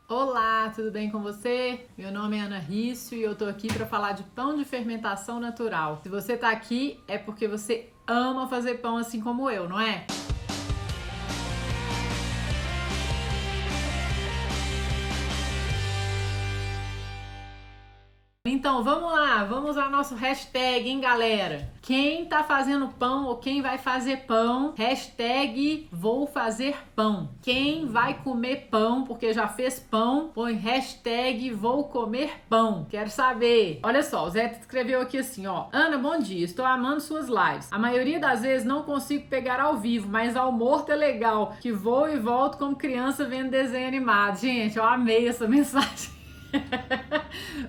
Olá, tudo bem com você? Meu nome é Ana Rício e eu tô aqui para falar de pão de fermentação natural. Se você tá aqui é porque você ama fazer pão assim como eu, não é? Então vamos lá, vamos usar nosso hashtag, hein, galera? Quem tá fazendo pão ou quem vai fazer pão, hashtag vou fazer pão. Quem vai comer pão porque já fez pão, põe hashtag vou comer pão. Quero saber. Olha só, o Zé escreveu aqui assim, ó. Ana, bom dia, estou amando suas lives. A maioria das vezes não consigo pegar ao vivo, mas ao morto é legal, que vou e volto como criança vendo desenho animado. Gente, eu amei essa mensagem.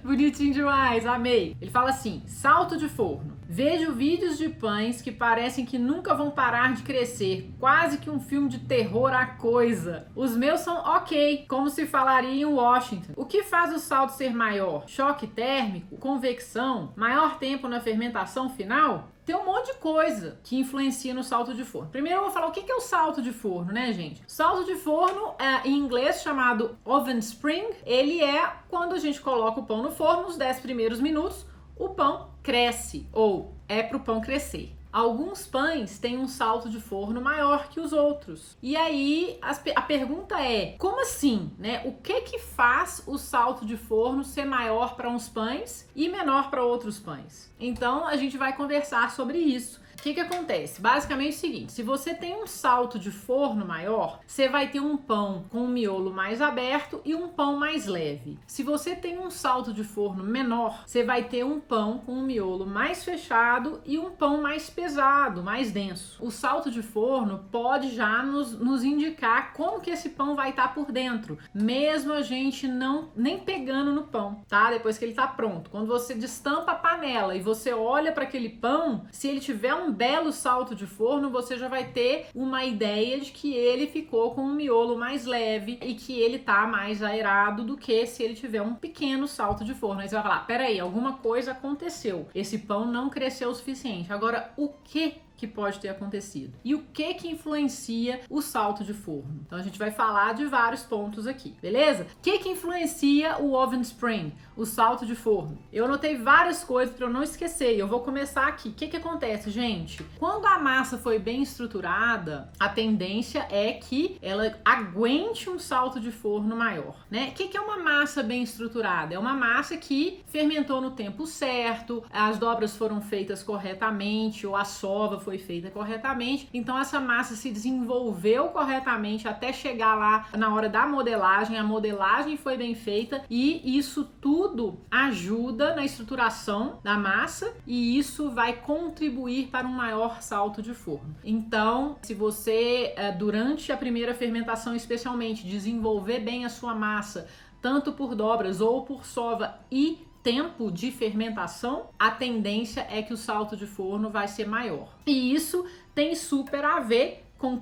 Bonitinho demais, amei. Ele fala assim: salto de forno. Vejo vídeos de pães que parecem que nunca vão parar de crescer, quase que um filme de terror a coisa. Os meus são ok, como se falaria em Washington. O que faz o salto ser maior? Choque térmico? Convecção? Maior tempo na fermentação final? Tem um monte de coisa que influencia no salto de forno. Primeiro eu vou falar o que é o salto de forno, né, gente? Salto de forno, em inglês chamado oven spring, ele é quando a gente coloca o pão no forno, nos 10 primeiros minutos, o pão cresce, ou é para o pão crescer. Alguns pães têm um salto de forno maior que os outros. E aí a pergunta é, como assim, né? O que faz o salto de forno ser maior para uns pães e menor para outros pães? Então a gente vai conversar sobre isso. O que acontece? Basicamente é o seguinte, se você tem um salto de forno maior, você vai ter um pão com um miolo mais aberto e um pão mais leve. Se você tem um salto de forno menor, você vai ter um pão com um miolo mais fechado e um pão mais pesado, mais denso. O salto de forno pode já nos indicar como que esse pão vai estar por dentro, mesmo a gente nem pegando no pão, tá? Depois que ele tá pronto. Quando você destampa a panela e você olha para aquele pão, se ele tiver um belo salto de forno, você já vai ter uma ideia de que ele ficou com um miolo mais leve e que ele tá mais aerado do que se ele tiver um pequeno salto de forno. Aí você vai falar, peraí, alguma coisa aconteceu, esse pão não cresceu o suficiente. Agora, o que pode ter acontecido? E o que influencia o salto de forno? Então a gente vai falar de vários pontos aqui, beleza? O que influencia o oven spring, o salto de forno? Eu anotei várias coisas para eu não esquecer e eu vou começar aqui. O que acontece, gente? Quando a massa foi bem estruturada, a tendência é que ela aguente um salto de forno maior, né? O que é uma massa bem estruturada? É uma massa que fermentou no tempo certo, as dobras foram feitas corretamente ou a sova foi feita corretamente, então essa massa se desenvolveu corretamente até chegar lá na hora da modelagem, a modelagem foi bem feita e isso tudo ajuda na estruturação da massa e isso vai contribuir para um maior salto de forno. Então, se você, durante a primeira fermentação especialmente, desenvolver bem a sua massa, tanto por dobras ou por sova e tempo de fermentação, a tendência é que o salto de forno vai ser maior. E isso tem super a ver com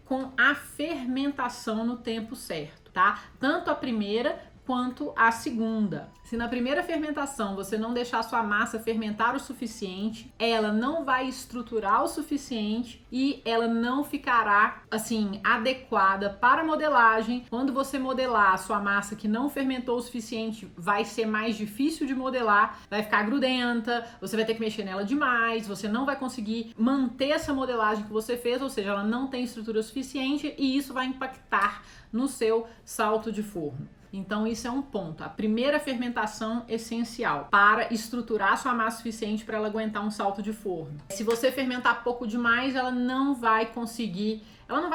com a fermentação no tempo certo, tá? Tanto a primeira quanto a segunda. Se na primeira fermentação você não deixar sua massa fermentar o suficiente, ela não vai estruturar o suficiente e ela não ficará assim adequada para a modelagem. Quando você modelar a sua massa que não fermentou o suficiente, vai ser mais difícil de modelar, vai ficar grudenta, você vai ter que mexer nela demais, você não vai conseguir manter essa modelagem que você fez, ou seja, ela não tem estrutura suficiente e isso vai impactar no seu salto de forno. Então isso é um ponto, a primeira fermentação essencial para estruturar sua massa suficiente para ela aguentar um salto de forno. Se você fermentar pouco demais, ela não vai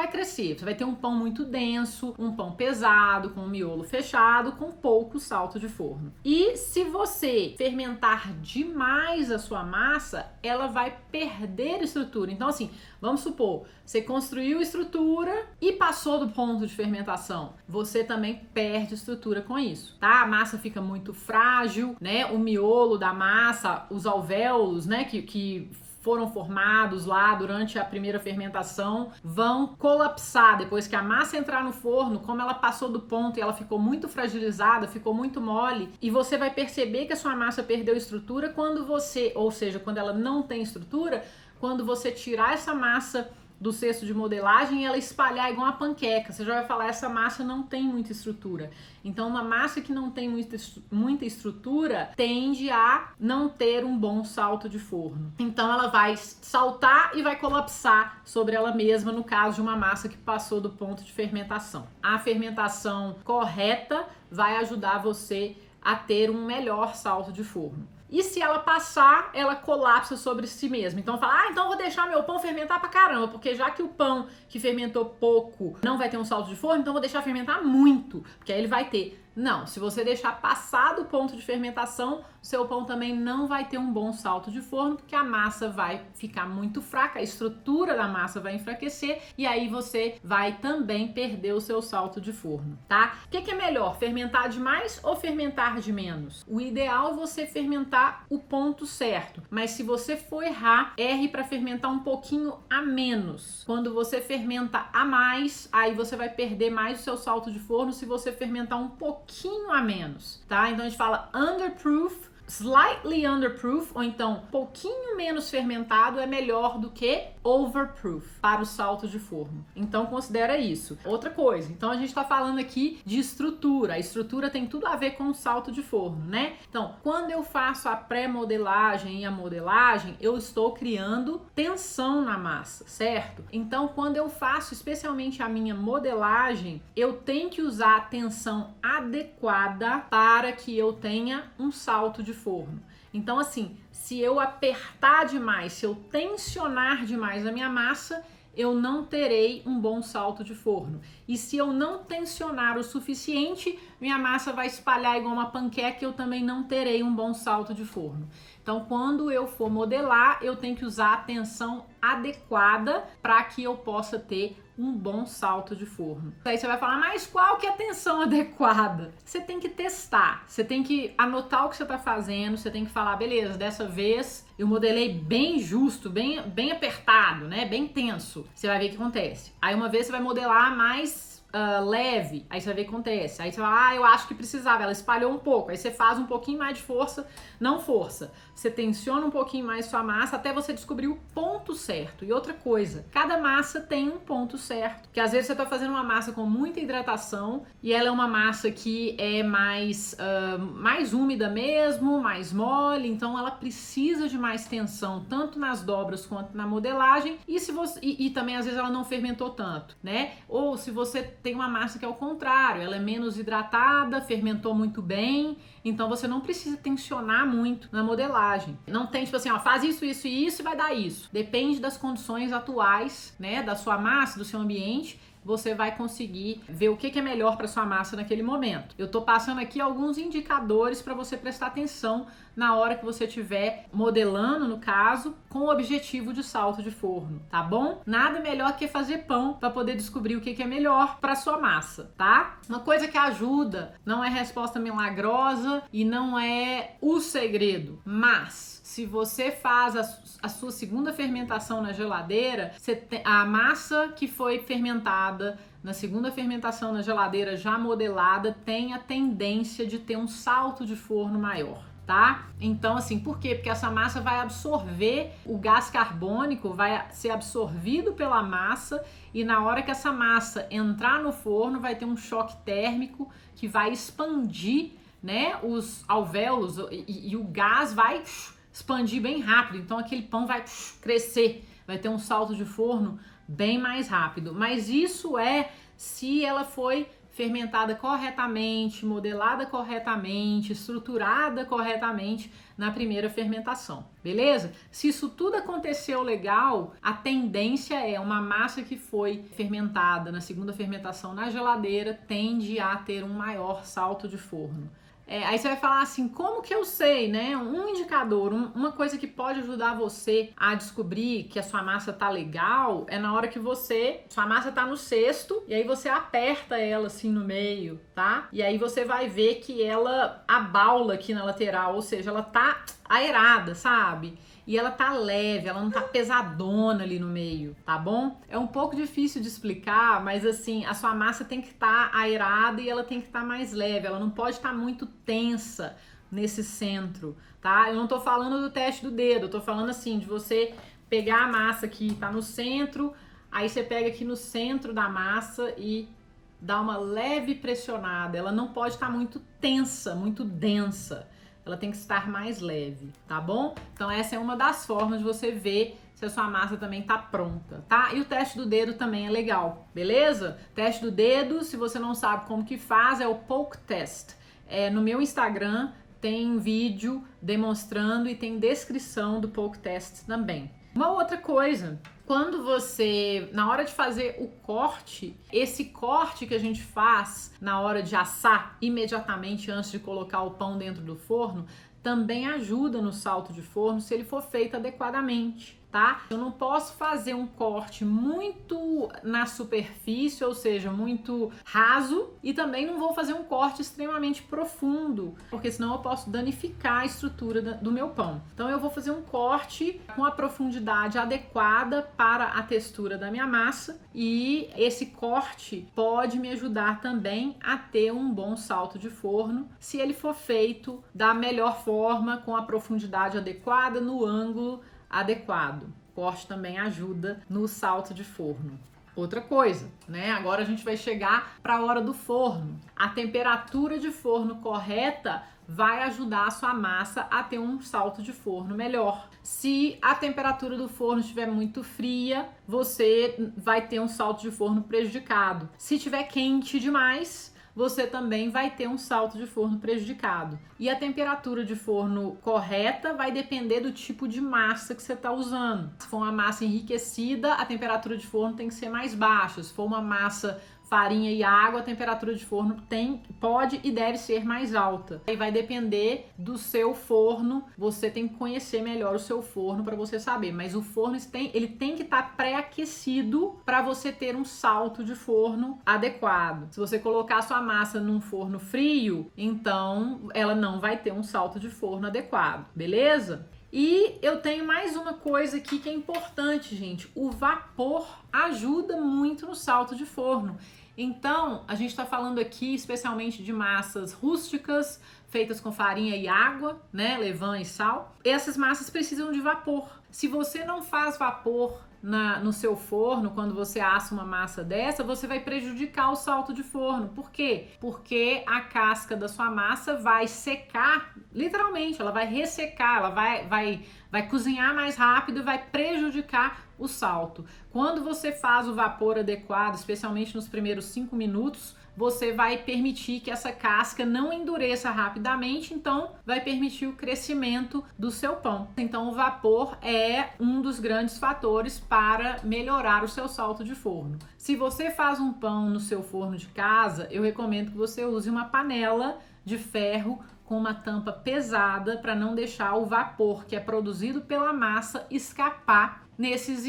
crescer, você vai ter um pão muito denso, um pão pesado, com um miolo fechado, com pouco salto de forno. E se você fermentar demais a sua massa, ela vai perder estrutura. Então assim, vamos supor, você construiu estrutura e passou do ponto de fermentação, você também perde estrutura com isso, tá? A massa fica muito frágil, né? O miolo da massa, os alvéolos, né, que foram formados lá durante a primeira fermentação vão colapsar depois que a massa entrar no forno, como ela passou do ponto e ela ficou muito fragilizada, ficou muito mole, e você vai perceber que a sua massa perdeu estrutura quando quando ela não tem estrutura, quando você tirar essa massa do cesto de modelagem e ela espalhar igual uma panqueca. Você já vai falar, essa massa não tem muita estrutura. Então, uma massa que não tem muita estrutura tende a não ter um bom salto de forno. Então, ela vai saltar e vai colapsar sobre ela mesma, no caso de uma massa que passou do ponto de fermentação. A fermentação correta vai ajudar você a ter um melhor salto de forno. E se ela passar, ela colapsa sobre si mesma. Então fala, então eu vou deixar meu pão fermentar pra caramba, porque já que o pão que fermentou pouco não vai ter um salto de forno, então eu vou deixar fermentar muito, porque aí ele vai ter. Não, se você deixar passar do ponto de fermentação, seu pão também não vai ter um bom salto de forno, porque a massa vai ficar muito fraca, a estrutura da massa vai enfraquecer e aí você vai também perder o seu salto de forno, tá? O que é melhor, fermentar demais ou fermentar de menos? O ideal é você fermentar o ponto certo, mas se você for errar, erre para fermentar um pouquinho a menos. Quando você fermenta a mais, aí você vai perder mais o seu salto de forno se você fermentar um pouquinho a menos, tá? Então a gente fala underproof, slightly underproof, ou então pouquinho menos fermentado é melhor do que overproof para o salto de forno. Então considera isso. Outra coisa, então a gente está falando aqui de estrutura. A estrutura tem tudo a ver com o salto de forno, né? Então, quando eu faço a pré-modelagem e a modelagem, eu estou criando tensão na massa, certo? Então, quando eu faço especialmente a minha modelagem, eu tenho que usar a tensão adequada para que eu tenha um salto de forno. Então, assim, se eu apertar demais, se eu tensionar demais a minha massa, eu não terei um bom salto de forno. E se eu não tensionar o suficiente, minha massa vai espalhar igual uma panqueca e eu também não terei um bom salto de forno. Então, quando eu for modelar, eu tenho que usar a tensão adequada para que eu possa ter um bom salto de forno. Aí você vai falar, mas qual que é a tensão adequada? Você tem que testar, você tem que anotar o que você está fazendo, você tem que falar, beleza, dessa vez eu modelei bem justo, bem apertado, né? Bem tenso. Você vai ver o que acontece. Aí uma vez você vai modelar mais leve, aí você vai ver o que acontece. Aí você vai, eu acho que precisava, ela espalhou um pouco. Aí você faz um pouquinho mais de força, não força. Você tensiona um pouquinho mais sua massa até você descobrir o ponto certo. E outra coisa, cada massa tem um ponto certo. Que às vezes você tá fazendo uma massa com muita hidratação e ela é uma massa que é mais úmida mesmo, mais mole, então ela precisa de mais tensão, tanto nas dobras quanto na modelagem. E se você e também às vezes ela não fermentou tanto, né? Ou se você tem uma massa que é o contrário, ela é menos hidratada, fermentou muito bem, então você não precisa tensionar muito na modelagem. Não tem tipo assim, ó, faz isso, isso e isso e vai dar isso. Depende das condições atuais, né, da sua massa, do seu ambiente. Você vai conseguir ver o que é melhor para sua massa naquele momento. Eu tô passando aqui alguns indicadores para você prestar atenção na hora que você estiver modelando, no caso, com o objetivo de salto de forno, tá bom? Nada melhor que fazer pão para poder descobrir o que é melhor para sua massa, tá? Uma coisa que ajuda, não é resposta milagrosa e não é o segredo, mas se você faz a sua segunda fermentação na geladeira, a massa que foi fermentada na segunda fermentação na geladeira já modelada tem a tendência de ter um salto de forno maior, tá? Então, assim, por quê? Porque essa massa vai absorver o gás carbônico, vai ser absorvido pela massa e na hora que essa massa entrar no forno vai ter um choque térmico que vai expandir, né, os alvéolos e o gás vai expandir bem rápido, então aquele pão vai crescer, vai ter um salto de forno bem mais rápido. Mas isso é se ela foi fermentada corretamente, modelada corretamente, estruturada corretamente na primeira fermentação, beleza? Se isso tudo aconteceu legal, a tendência é uma massa que foi fermentada na segunda fermentação na geladeira tende a ter um maior salto de forno. Aí você vai falar assim, como que eu sei, né? Um indicador, uma coisa que pode ajudar você a descobrir que a sua massa tá legal é na hora que sua massa tá no cesto e aí você aperta ela assim no meio, tá? E aí você vai ver que ela abaula aqui na lateral, ou seja, ela tá aerada, sabe? E ela tá leve, ela não tá pesadona ali no meio, tá bom? É um pouco difícil de explicar, mas assim, a sua massa tem que estar aerada e ela tem que estar mais leve, ela não pode estar muito tensa nesse centro, tá? Eu não tô falando do teste do dedo, eu tô falando assim, de você pegar a massa que tá no centro, Aí você pega aqui no centro da massa e dá uma leve pressionada. Ela não pode estar muito tensa, muito densa. Ela tem que estar mais leve, tá bom? Então essa é uma das formas de você ver se a sua massa também tá pronta, tá? E o teste do dedo também é legal, beleza? Teste do dedo, se você não sabe como que faz, é o poke test. No meu Instagram tem vídeo demonstrando e tem descrição do poke test também. Uma outra coisa, quando você, na hora de fazer o corte, esse corte que a gente faz na hora de assar imediatamente antes de colocar o pão dentro do forno, também ajuda no salto de forno se ele for feito adequadamente, tá? Eu não posso fazer um corte muito na superfície, ou seja, muito raso, e também não vou fazer um corte extremamente profundo, porque senão eu posso danificar a estrutura do meu pão. Então eu vou fazer um corte com a profundidade adequada para a textura da minha massa, e esse corte pode me ajudar também a ter um bom salto de forno, se ele for feito da melhor forma, com a profundidade adequada, no ângulo adequado. O corte também ajuda no salto de forno. Outra coisa, né? Agora a gente vai chegar para a hora do forno. A temperatura de forno correta vai ajudar a sua massa a ter um salto de forno melhor. Se a temperatura do forno estiver muito fria, você vai ter um salto de forno prejudicado. Se estiver quente demais, você também vai ter um salto de forno prejudicado. E a temperatura de forno correta vai depender do tipo de massa que você está usando. Se for uma massa enriquecida, a temperatura de forno tem que ser mais baixa. Se for uma massa farinha e água, a temperatura de forno pode e deve ser mais alta. Aí vai depender do seu forno, você tem que conhecer melhor o seu forno para você saber, mas o forno ele tem que estar pré-aquecido para você ter um salto de forno adequado. Se você colocar a sua massa num forno frio, então ela não vai ter um salto de forno adequado, beleza? E eu tenho mais uma coisa aqui que é importante, gente. O vapor ajuda muito no salto de forno. Então, a gente está falando aqui especialmente de massas rústicas, feitas com farinha e água, né, levain e sal. Essas massas precisam de vapor. Se você não faz vapor no seu forno, quando você assa uma massa dessa, você vai prejudicar o salto de forno. Por quê? Porque a casca da sua massa vai secar, literalmente, ela vai ressecar, ela vai cozinhar mais rápido e vai prejudicar o salto. Quando você faz o vapor adequado, especialmente nos primeiros 5 minutos, você vai permitir que essa casca não endureça rapidamente, então vai permitir o crescimento do seu pão. Então o vapor é um dos grandes fatores para melhorar o seu salto de forno. Se você faz um pão no seu forno de casa, eu recomendo que você use uma panela de ferro com uma tampa pesada para não deixar o vapor que é produzido pela massa escapar nesses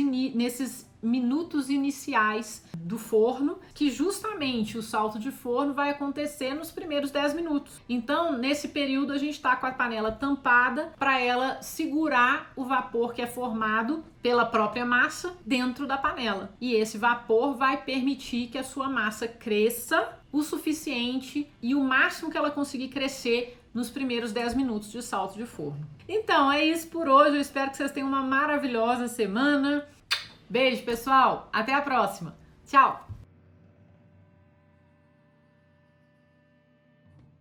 minutos iniciais do forno, que justamente o salto de forno vai acontecer nos primeiros 10 minutos. Então, nesse período, a gente está com a panela tampada para ela segurar o vapor que é formado pela própria massa dentro da panela. E esse vapor vai permitir que a sua massa cresça o suficiente e o máximo que ela conseguir crescer nos primeiros 10 minutos de salto de forno. Então, é isso por hoje. Eu espero que vocês tenham uma maravilhosa semana. Beijo, pessoal. Até a próxima. Tchau.